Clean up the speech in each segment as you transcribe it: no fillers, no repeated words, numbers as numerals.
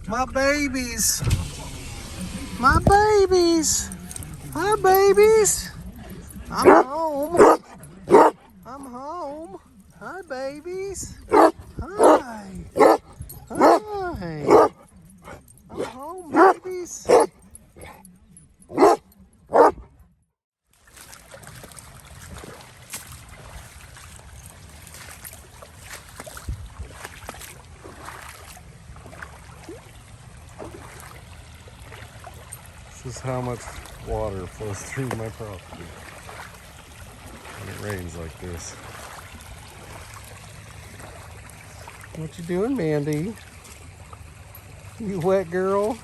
My babies. My babies. Hi, babies. I'm home. I'm home. Hi, babies. Hi. Hi. I'm home, babies. This is how much water flows through my property when it rains like this. What you doing, Mandy? You wet girl?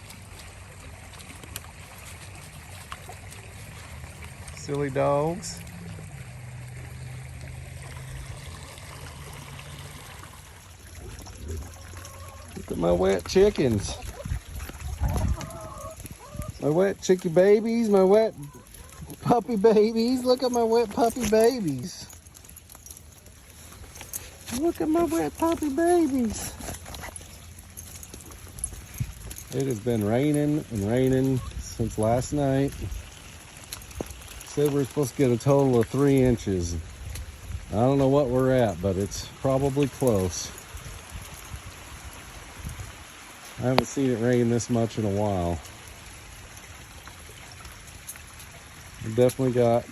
Silly dogs. Look at my wet chickens. My wet chickie babies, my wet puppy babies. Look at my wet puppy babies. Look at my wet puppy babies. It has been raining and raining since last night. Said we're supposed to get a total of 3 inches. I don't know what we're at, but it's probably close. I haven't seen it rain this much in a while. We definitely got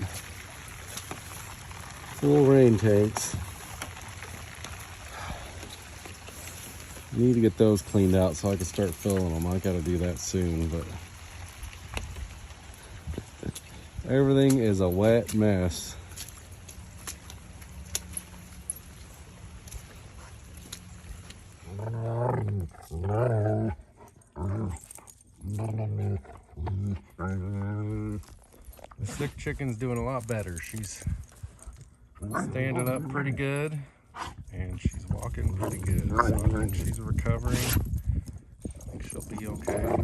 full rain tanks. Need to get those cleaned out so I can start filling them. I gotta do that soon, but everything is a wet mess. The sick chicken's doing a lot better. She's standing up pretty good and she's walking pretty good. So I think she's recovering. I think she'll be okay.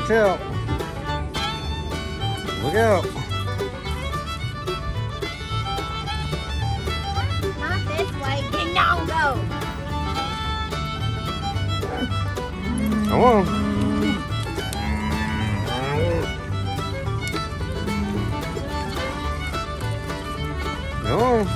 Watch out. Look out. Not this way. Get down, go. Come on. Come on.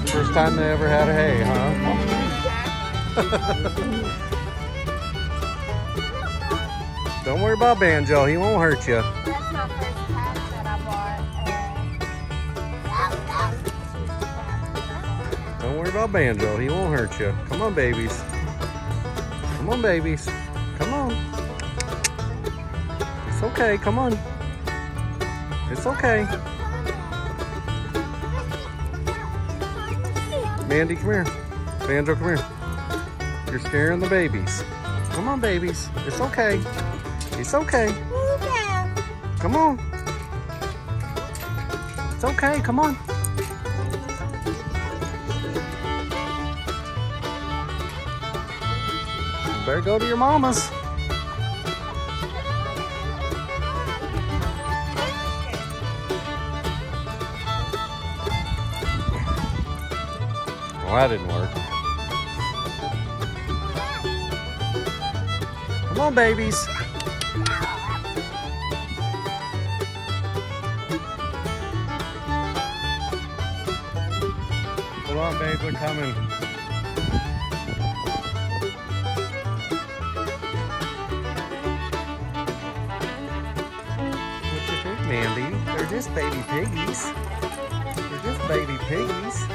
First time they ever had a hay, huh? Don't worry about Banjo, he won't hurt you. That's my first cat that I bought. Don't worry about Banjo, he won't hurt you. Come on, babies. Come on, babies. Come on. It's okay, come on. It's okay. Mandy, come here. Banjo, come here. You're scaring the babies. Come on, babies. It's okay. It's okay. Come on. It's okay. Come on. You better go to your mama's. Well, that didn't work. Come on, babies. Hold on, babe, they're coming. What you think, Mandy? They're just baby piggies. They're just baby piggies.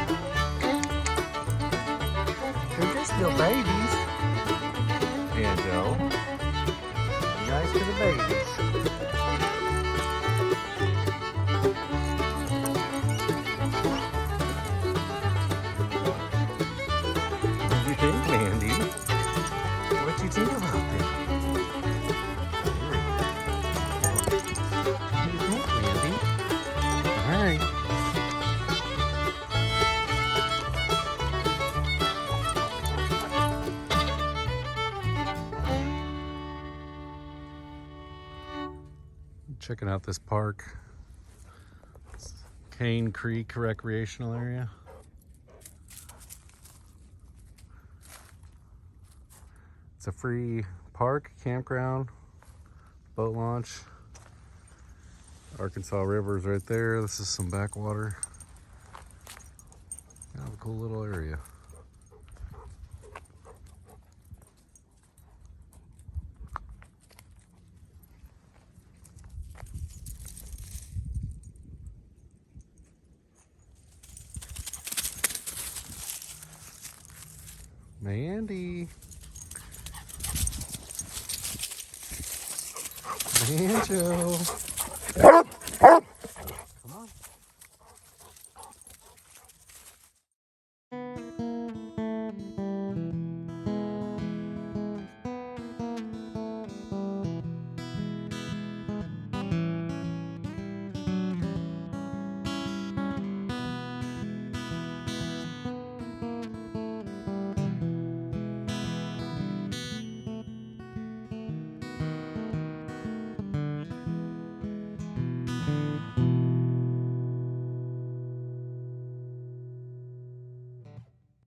They're just little babies. Yeah, Joe. Be nice to the babies. What do you think, Mandy? What do you think about them? What do you think, Mandy? All right. Checking out this park. It's Cane Creek Recreational Area. It's a free park, campground, boat launch. Arkansas River is right there. This is some backwater. Kind of a cool little area. Mandy. Banjo.